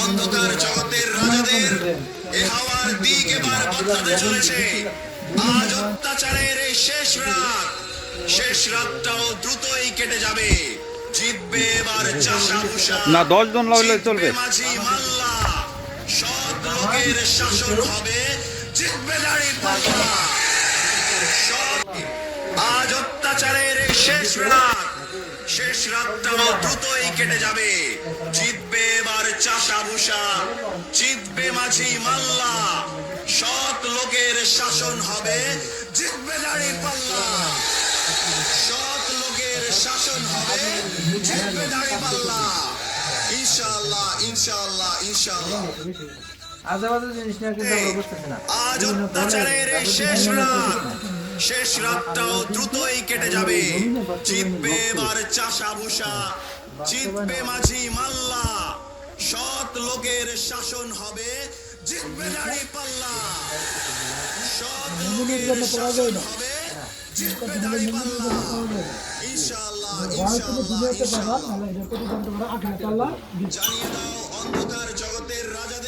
অন্ধকার জগতের রাজাদের এ হাওয়ার দিক এবার বদলাতে চলেছে। আজ অত্যাচারের এই শেষ রাতটাও দ্রুতই কেটে যাবে। জিতবে এবার চাষা ভুষা, না 10 জন লাগলে চলবে। মাঝি মাল্লা, সৎ লোকের শাসন হবে, জিতবে দাঁড়িপাল্লা। আজ অত্যাচারের এই শেষ রাতটাও দ্রুতই কেটে যাবে। জিতবে এবার চাষা ভুষা, জিতবে মাঝি মাল্লা, সৎ লোকের শাসন হবে, জিতবে দাঁড়িপাল্লা। সৎ লোকের শাসন হবে, জিতবে দাঁড়িপাল্লা। ইনশাআল্লাহ ইনশাআল্লাহ ইনশাআল্লাহ। আজ অত্যাচারের এই শেষ রাতটাও দ্রুতই কেটে যাবে। জিতবে এবার চাষা ভুষা, জিতবে মাঝি মাল্লা, সৎ লোকের শাসন হবে, জিতবে দাঁড়িপাল্লা। সৎ লোকের শাসন হবে, জিতবে দাঁড়িপাল্লা। ইনশাআল্লাহ ইনশাআল্লাহ ইনশাআল্লাহ। জানিয়ে দাও অন্ধকার জগতের রাজা।